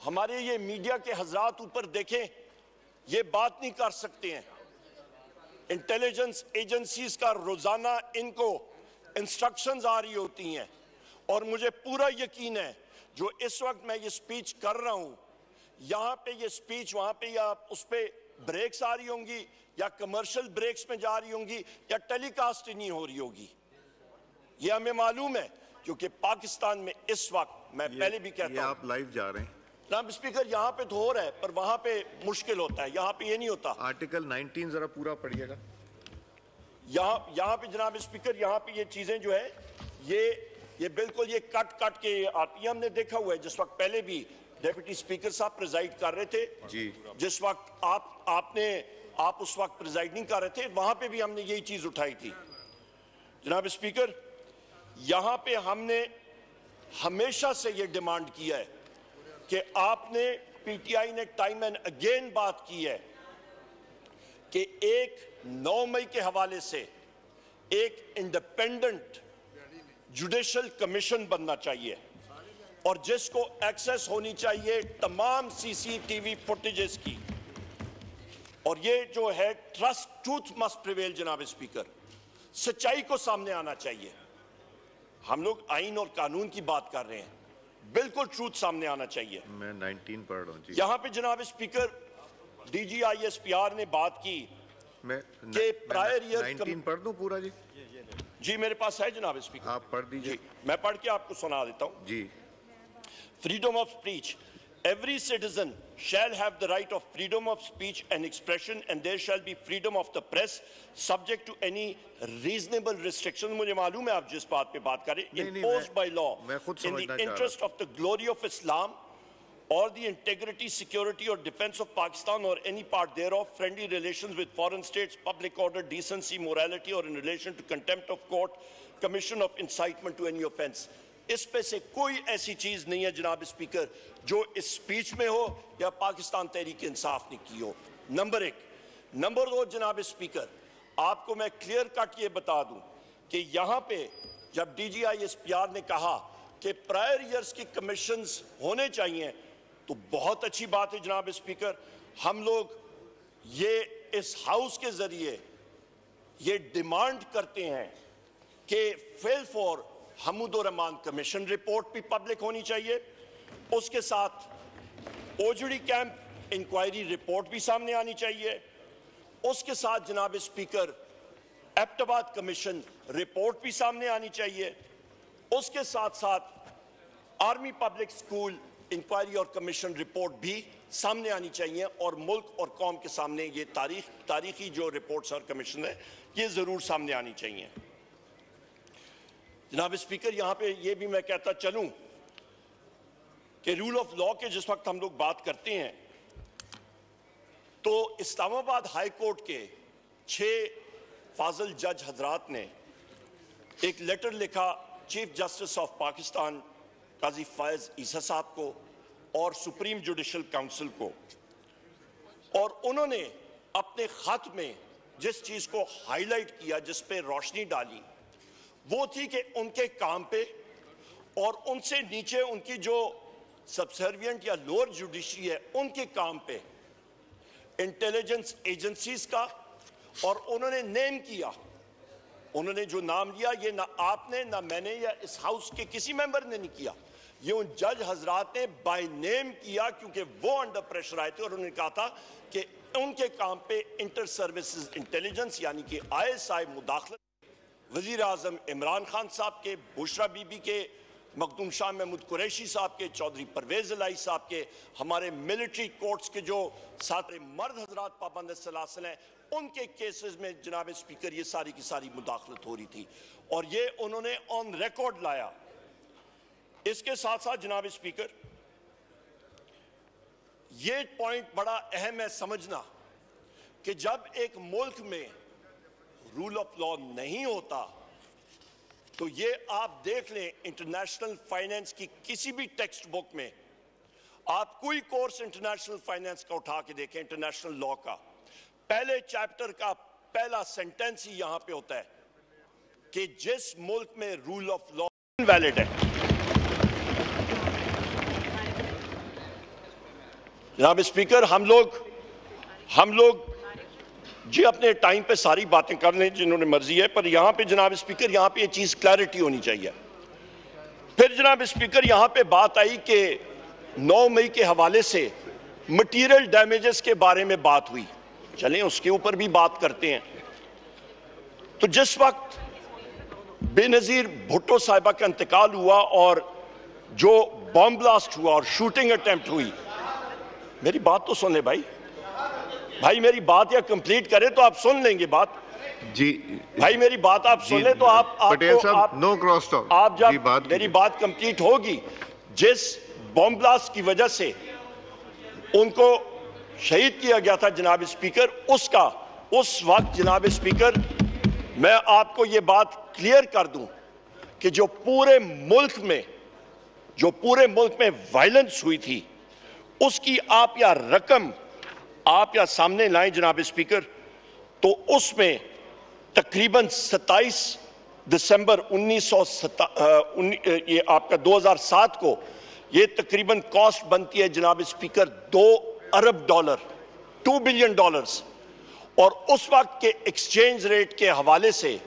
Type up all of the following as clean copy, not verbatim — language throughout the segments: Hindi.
हमारे ये मीडिया के हजरात ऊपर देखें, ये बात नहीं कर सकते हैं। इंटेलिजेंस एजेंसीज का रोजाना इनको इंस्ट्रक्शंस आ रही होती हैं और मुझे पूरा यकीन है जो इस वक्त मैं ये स्पीच कर रहा हूं, यहां पे ये स्पीच वहां पे या उस पे ब्रेक्स आ रही होंगी या कमर्शियल ब्रेक्स में जा रही होंगी या टेलीकास्ट ही नहीं हो रही होगी। ये हमें मालूम है क्योंकि पाकिस्तान में इस वक्त मैं पहले भी कहता हूं, आप लाइव जा रहे हैं जनाब स्पीकर, यहाँ पे तो हो रहा है पर वहां पे मुश्किल होता है, यहाँ पे ये नहीं होता। आर्टिकल 19 जरा पूरा पढ़िएगा। यहाँ पे जनाब स्पीकर, यहाँ पे ये चीजें जो है ये बिल्कुल ये कट के आती है। हमने देखा हुआ है जिस वक्त पहले भी डेप्यूटी स्पीकर साहब प्रिजाइड कर रहे थे जी, जिस वक्त आप उस वक्त प्रिजाइड नहीं कर रहे थे, वहां पे भी हमने यही चीज उठाई थी। जनाब स्पीकर, यहां पे हमने हमेशा से ये डिमांड किया है कि आपने, पीटीआई ने टाइम एंड अगेन बात की है कि एक 9 मई के हवाले से एक इंडिपेंडेंट जुडिशल कमीशन बनना चाहिए और जिसको एक्सेस होनी चाहिए तमाम सीसीटीवी फुटेजेस की, और ये जो है ट्रूथ मस्ट प्रिवेल। जनाब स्पीकर, सच्चाई को सामने आना चाहिए। हम लोग आइन और कानून की बात कर रहे हैं, बिल्कुल ट्रूथ सामने आना चाहिए। मैं 19 पढ़ रहा हूं जी। यहां पे जनाब स्पीकर DGISPR ने बात की कि प्रायर ईयर 19 पढ़ दूं पूरा जी? जी मेरे पास है जनाब स्पीकर, आप पढ़ दीजिए। मैं पढ़ के आपको सुना देता हूं जी। Freedom of speech. Every citizen shall have the right of freedom of speech and expression, and there shall be freedom of the press, subject to any reasonable restrictions. मुझे मालूम है आप जिस बात पे बात कर रहे हैं, imposed by law in the interest of the glory of Islam or the integrity, security or defense of Pakistan or any part thereof, friendly relations with foreign states, public order, decency, morality, or in relation to contempt of court, commission of incitement to any offense. इस पे से कोई ऐसी चीज नहीं है जनाब स्पीकर जो इस स्पीच में हो या पाकिस्तान तहरीक इंसाफ ने की हो। नंबर 1। नंबर 2 जनाब स्पीकर, आपको मैं क्लियर कट ये बता दूं कि यहां पे जब DGISPR ने कहा कि प्रायर ईयर्स की कमीशंस होने चाहिए तो बहुत अच्छी बात है जनाब स्पीकर। हम लोग ये इस हाउस के जरिए ये डिमांड करते हैं कि fail for Hamoodur Rahman commission report भी पब्लिक होनी चाहिए, उसके साथ ओजड़ी कैंप इंक्वायरी रिपोर्ट भी सामने आनी चाहिए, उसके साथ जनाब स्पीकर एबटाबाद कमीशन रिपोर्ट भी सामने आनी चाहिए, उसके साथ साथ आर्मी पब्लिक स्कूल इंक्वायरी और कमीशन रिपोर्ट भी सामने आनी चाहिए और मुल्क और कौम के सामने ये तारीखी जो रिपोर्ट्स और कमीशन है ये जरूर सामने आनी चाहिए। जनाब स्पीकर, यहां पे ये भी मैं कहता चलूं कि रूल ऑफ लॉ के जिस वक्त हम लोग बात करते हैं तो इस्लामाबाद हाई कोर्ट के 6 फाजिल जज हजरात ने एक लेटर लिखा चीफ जस्टिस ऑफ पाकिस्तान काजी फैज ईसा साहब को और सुप्रीम जुडिशल काउंसिल को, और उन्होंने अपने खत में जिस चीज को हाईलाइट किया, जिस पे रोशनी डाली, वो थी कि उनके काम पे और उनसे नीचे उनकी जो सबसर्विएंट या लोअर जुडिशरी है उनके काम पे इंटेलिजेंस एजेंसीज का, और उन्होंने नेम किया, उन्होंने जो नाम लिया ये ना आपने ना मैंने या इस हाउस के किसी मेंबर ने नहीं किया, ये उन जज हजरात ने बाय नेम किया क्योंकि वो अंडर प्रेशर आए थे और उन्होंने कहा था कि उनके काम पे इंटर सर्विसेज इंटेलिजेंस यानी कि ISI मुदाखलत, वजीर आजम इमरान खान साहब के, बुशरा बीबी के, मखदूम शाह महमूद कुरैशी साहब के, चौधरी परवेज इलाही साहब के, हमारे मिलिट्री कोर्ट्स के जो सारे मर्द हजरात पाबंद सलासल हैं उनके केसेस में जनाब स्पीकर ये सारी की सारी मुदाखलत हो रही थी और ये उन्होंने ऑन रिकॉर्ड लाया। इसके साथ साथ जनाब स्पीकर ये पॉइंट बड़ा अहम है समझना कि जब एक मुल्क में रूल ऑफ लॉ नहीं होता तो ये आप देख लें, इंटरनेशनल फाइनेंस की किसी भी टेक्स्ट बुक में आप कोई कोर्स इंटरनेशनल फाइनेंस का उठा के देखें, इंटरनेशनल लॉ का पहले चैप्टर का पहला सेंटेंस ही यहां पे होता है कि जिस मुल्क में रूल ऑफ लॉ इनवैलिड है, जनाब स्पीकर, हम लोग जी अपने टाइम पे सारी बातें कर लें जिन्होंने मर्जी है, पर यहां पे जनाब स्पीकर यहां पे ये चीज क्लैरिटी होनी चाहिए। फिर जनाब स्पीकर यहां पे बात आई कि 9 मई के हवाले से मटीरियल डैमेजेस के बारे में बात हुई। चलें उसके ऊपर भी बात करते हैं। तो जिस वक्त बेनजीर भुट्टो साहिबा का इंतकाल हुआ और जो बॉम्ब ब्लास्ट हुआ और शूटिंग अटेम्प्ट हुई, मेरी बात तो सुन ले भाई, मेरी बात या कंप्लीट करें तो आप सुन लेंगे बात जी। भाई मेरी बात आप सुन ले तो आप पटेल साहब, नो क्रॉस टॉक। आप जब मेरी बात कंप्लीट होगी, जिस बॉम्ब ब्लास्ट की वजह से उनको शहीद किया गया था जनाब स्पीकर, उस वक्त जनाब स्पीकर मैं आपको ये बात क्लियर कर दूं कि जो पूरे मुल्क में वायलेंस हुई थी, उसकी आप या रकम आप या सामने लाएं जनाब स्पीकर, तो उसमें तकरीबन 27 दिसंबर 2007 को ये तकरीबन कॉस्ट बनती है जनाब स्पीकर $2 अरब, $2 बिलियन, और उस वक्त के एक्सचेंज रेट के हवाले से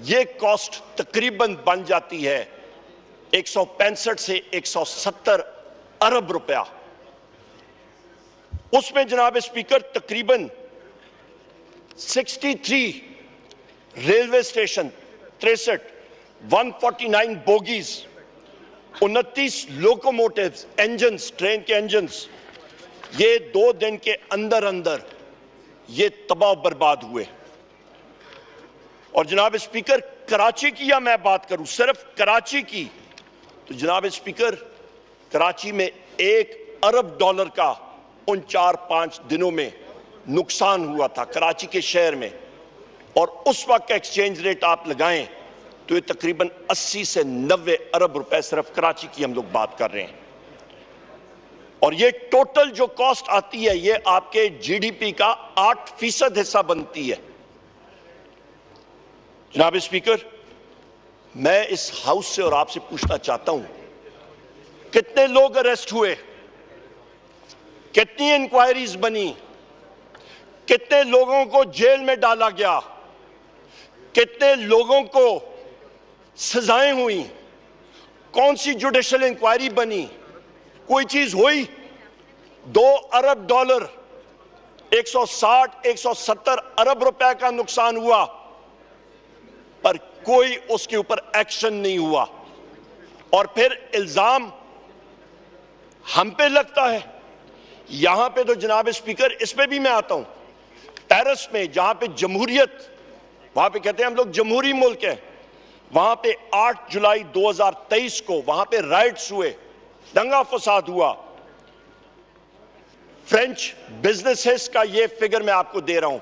ये कॉस्ट तकरीबन बन जाती है 165 से 170 अरब रुपया। उसमें जनाब स्पीकर तकरीबन 63 railway station, 63 149 bogies, 29 locomotives, engines, train के इंजन्स, ये 2 दिन के अंदर ये तबाह बर्बाद हुए। और जनाब स्पीकर कराची की या मैं बात करूं सिर्फ कराची की, तो जनाब स्पीकर कराची में $1 अरब का उन 4-5 दिनों में नुकसान हुआ था कराची के शहर में, और उस वक्त का एक्सचेंज रेट आप लगाएं तो ये तकरीबन 80 से 90 अरब रुपए सिर्फ कराची की हम लोग बात कर रहे हैं। और ये टोटल जो कॉस्ट आती है ये आपके जीडीपी का 8% हिस्सा बनती है। जनाब स्पीकर, मैं इस हाउस से और आपसे पूछना चाहता हूं, कितने लोग अरेस्ट हुए, कितनी इंक्वायरीज बनी, कितने लोगों को जेल में डाला गया, कितने लोगों को सजाएं हुई, कौन सी जुडिशियल इंक्वायरी बनी, कोई चीज हुई? $2 अरब, 160-170 अरब रुपए का नुकसान हुआ, पर कोई उसके ऊपर एक्शन नहीं हुआ। और फिर इल्जाम हम पे लगता है। यहां पे तो जनाब स्पीकर, इस पे भी मैं आता हूं, पेरिस में जहां पे जमहूरियत, वहां पे कहते हैं हम लोग जमहूरी मुल्क है, वहां पे 8 जुलाई 2023 को वहां पे राइट्स हुए, दंगा फसाद हुआ। फ्रेंच बिजनेसेस का ये फिगर मैं आपको दे रहा हूं,